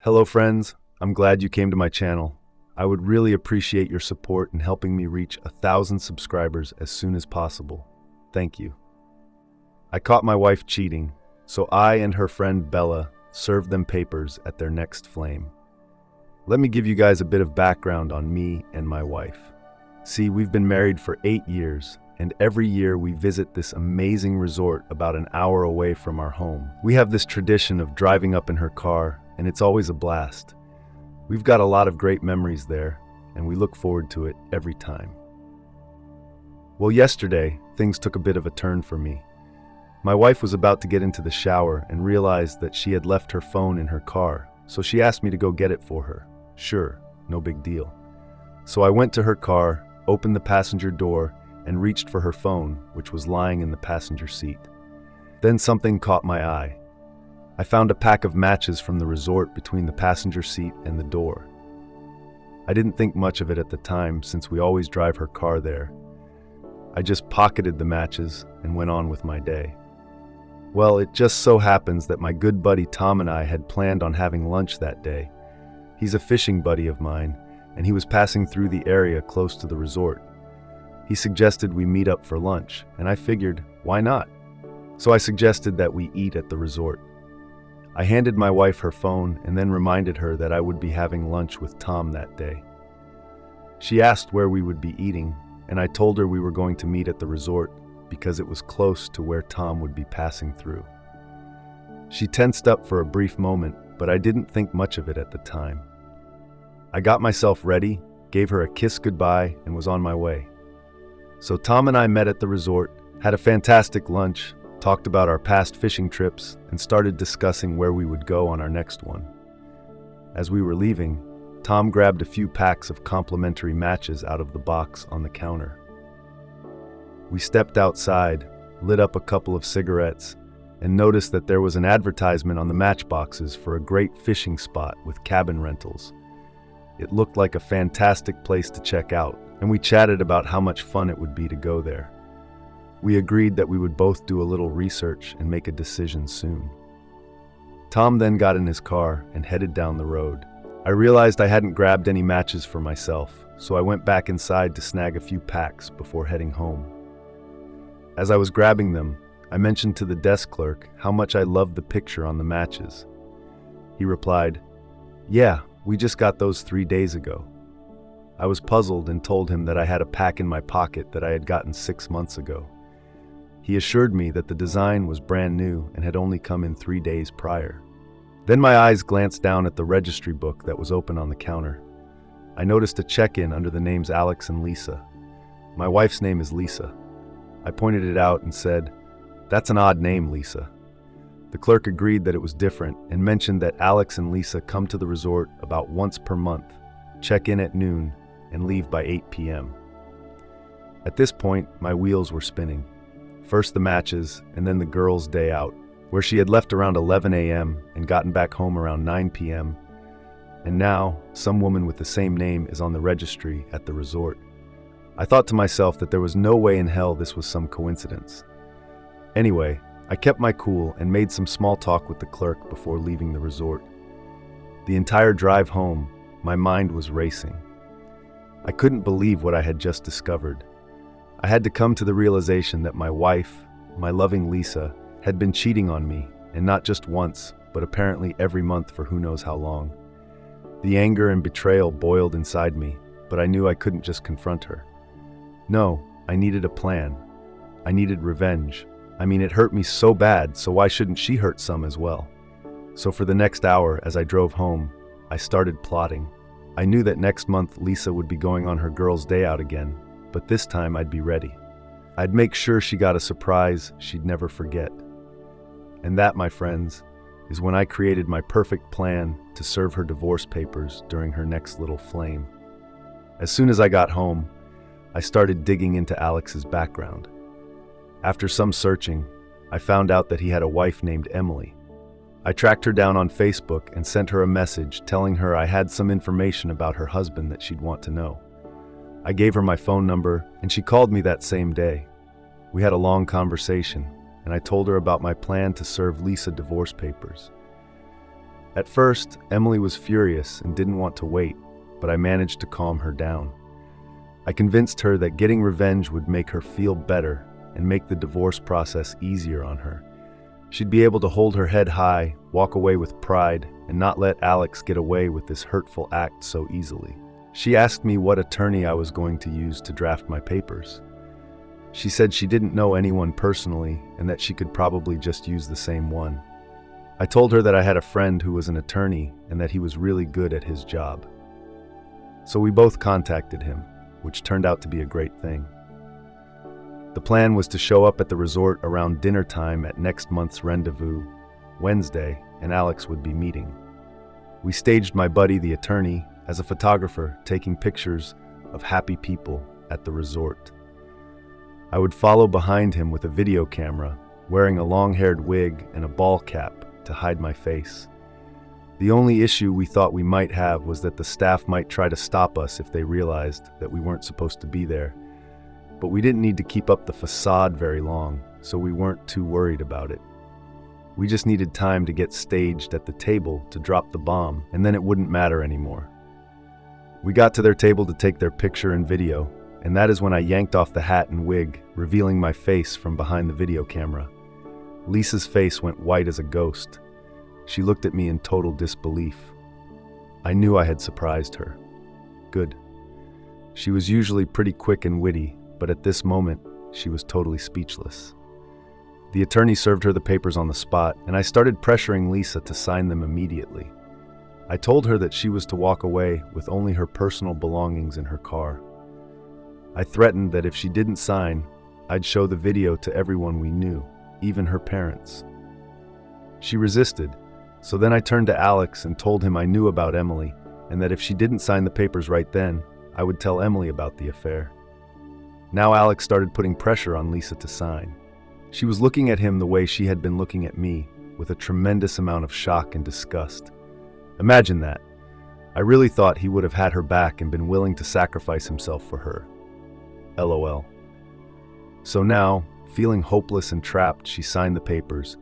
Hello friends, I'm glad you came to my channel. I would really appreciate your support in helping me reach 1,000 subscribers as soon as possible. Thank you. I caught my wife cheating, so I and her friend Bella served them papers at their next flame. Let me give you guys a bit of background on me and my wife. See, we've been married for 8 years, and every year we visit this amazing resort about an hour away from our home. We have this tradition of driving up in her car, and it's always a blast. We've got a lot of great memories there, and we look forward to it every time. Well, yesterday, things took a bit of a turn for me. My wife was about to get into the shower and realized that she had left her phone in her car, so she asked me to go get it for her. Sure, no big deal. So I went to her car, opened the passenger door, and reached for her phone, which was lying in the passenger seat. Then something caught my eye. I found a pack of matches from the resort between the passenger seat and the door. I didn't think much of it at the time since we always drive her car there. I just pocketed the matches and went on with my day. Well, it just so happens that my good buddy Tom and I had planned on having lunch that day. He's a fishing buddy of mine, and he was passing through the area close to the resort. He suggested we meet up for lunch, and I figured, why not? So I suggested that we eat at the resort. I handed my wife her phone and then reminded her that I would be having lunch with Tom that day. She asked where we would be eating, and I told her we were going to meet at the resort because it was close to where Tom would be passing through. She tensed up for a brief moment, but I didn't think much of it at the time. I got myself ready, gave her a kiss goodbye, and was on my way. So Tom and I met at the resort, had a fantastic lunch, talked about our past fishing trips, and started discussing where we would go on our next one. As we were leaving, Tom grabbed a few packs of complimentary matches out of the box on the counter. We stepped outside, lit up a couple of cigarettes, and noticed that there was an advertisement on the matchboxes for a great fishing spot with cabin rentals. It looked like a fantastic place to check out, and we chatted about how much fun it would be to go there. We agreed that we would both do a little research and make a decision soon. Tom then got in his car and headed down the road. I realized I hadn't grabbed any matches for myself, so I went back inside to snag a few packs before heading home. As I was grabbing them, I mentioned to the desk clerk how much I loved the picture on the matches. He replied, "Yeah, we just got those 3 days ago." I was puzzled and told him that I had a pack in my pocket that I had gotten 6 months ago. He assured me that the design was brand new and had only come in 3 days prior. Then my eyes glanced down at the registry book that was open on the counter. I noticed a check-in under the names Alex and Lisa. My wife's name is Lisa. I pointed it out and said, "That's an odd name, Lisa." The clerk agreed that it was different and mentioned that Alex and Lisa come to the resort about once per month, check in at noon, and leave by 8 p.m. At this point, my wheels were spinning. First the matches, and then the girls' day out, where she had left around 11 a.m. and gotten back home around 9 p.m. And now, some woman with the same name is on the registry at the resort. I thought to myself that there was no way in hell this was some coincidence. Anyway, I kept my cool and made some small talk with the clerk before leaving the resort. The entire drive home, my mind was racing. I couldn't believe what I had just discovered. I had to come to the realization that my wife, my loving Lisa, had been cheating on me, and not just once, but apparently every month for who knows how long. The anger and betrayal boiled inside me, but I knew I couldn't just confront her. No, I needed a plan. I needed revenge. I mean, it hurt me so bad, so why shouldn't she hurt some as well? So for the next hour, as I drove home, I started plotting. I knew that next month Lisa would be going on her girls' day out again, but this time I'd be ready. I'd make sure she got a surprise she'd never forget. And that, my friends, is when I created my perfect plan to serve her divorce papers during her next little flame. As soon as I got home, I started digging into Alex's background. After some searching, I found out that he had a wife named Emily. I tracked her down on Facebook and sent her a message telling her I had some information about her husband that she'd want to know. I gave her my phone number, and she called me that same day. We had a long conversation, and I told her about my plan to serve Lisa divorce papers. At first, Emily was furious and didn't want to wait, but I managed to calm her down. I convinced her that getting revenge would make her feel better and make the divorce process easier on her. She'd be able to hold her head high, walk away with pride, and not let Alex get away with this hurtful act so easily. She asked me what attorney I was going to use to draft my papers. She said she didn't know anyone personally and that she could probably just use the same one. I told her that I had a friend who was an attorney and that he was really good at his job. So we both contacted him, which turned out to be a great thing. The plan was to show up at the resort around dinner time at next month's rendezvous, Wednesday, and Alex would be meeting. We staged my buddy, the attorney, as a photographer, taking pictures of happy people at the resort. I would follow behind him with a video camera, wearing a long-haired wig and a ball cap to hide my face. The only issue we thought we might have was that the staff might try to stop us if they realized that we weren't supposed to be there. But we didn't need to keep up the facade very long, so we weren't too worried about it. We just needed time to get staged at the table to drop the bomb, and then it wouldn't matter anymore. We got to their table to take their picture and video, and that is when I yanked off the hat and wig, revealing my face from behind the video camera. Lisa's face went white as a ghost. She looked at me in total disbelief. I knew I had surprised her. Good. She was usually pretty quick and witty, but at this moment, she was totally speechless. The attorney served her the papers on the spot, and I started pressuring Lisa to sign them immediately. I told her that she was to walk away with only her personal belongings in her car. I threatened that if she didn't sign, I'd show the video to everyone we knew, even her parents. She resisted, so then I turned to Alex and told him I knew about Emily, and that if she didn't sign the papers right then, I would tell Emily about the affair. Now Alex started putting pressure on Lisa to sign. She was looking at him the way she had been looking at me, with a tremendous amount of shock and disgust. Imagine that. I really thought he would have had her back and been willing to sacrifice himself for her. LOL. So now, feeling hopeless and trapped, she signed the papers,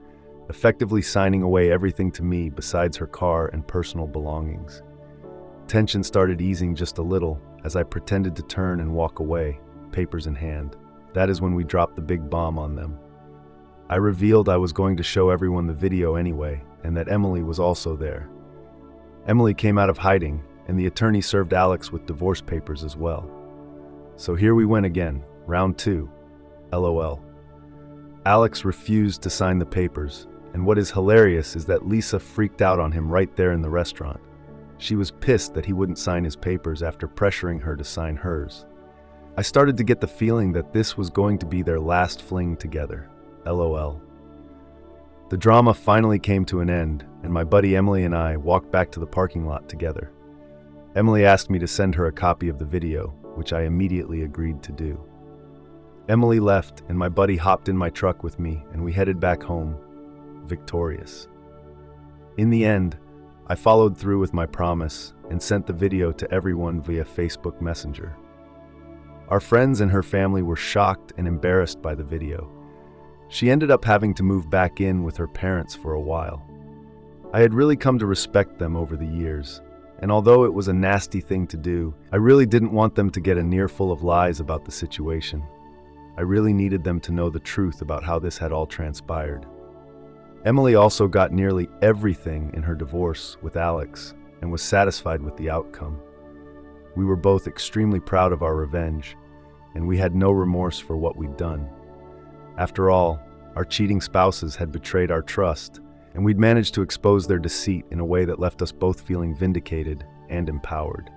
effectively signing away everything to me besides her car and personal belongings. Tension started easing just a little as I pretended to turn and walk away, papers in hand. That is when we dropped the big bomb on them. I revealed I was going to show everyone the video anyway, and that Emily was also there. Emily came out of hiding, and the attorney served Alex with divorce papers as well. So here we went again, round 2. LOL. Alex refused to sign the papers, and what is hilarious is that Lisa freaked out on him right there in the restaurant. She was pissed that he wouldn't sign his papers after pressuring her to sign hers. I started to get the feeling that this was going to be their last fling together. LOL. The drama finally came to an end, and my buddy Emily and I walked back to the parking lot together. Emily asked me to send her a copy of the video, which I immediately agreed to do. Emily left, and my buddy hopped in my truck with me, and we headed back home, victorious. In the end, I followed through with my promise and sent the video to everyone via Facebook Messenger. Our friends and her family were shocked and embarrassed by the video. She ended up having to move back in with her parents for a while. I had really come to respect them over the years, and although it was a nasty thing to do, I really didn't want them to get an ear full of lies about the situation. I really needed them to know the truth about how this had all transpired. Emily also got nearly everything in her divorce with Alex and was satisfied with the outcome. We were both extremely proud of our revenge, and we had no remorse for what we'd done. After all, our cheating spouses had betrayed our trust, and we'd managed to expose their deceit in a way that left us both feeling vindicated and empowered.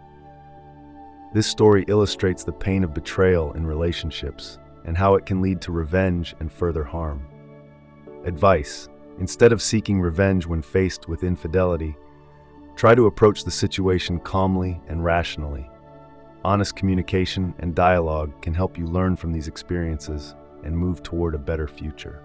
This story illustrates the pain of betrayal in relationships and how it can lead to revenge and further harm. Advice: instead of seeking revenge when faced with infidelity, try to approach the situation calmly and rationally. Honest communication and dialogue can help you learn from these experiences and move toward a better future.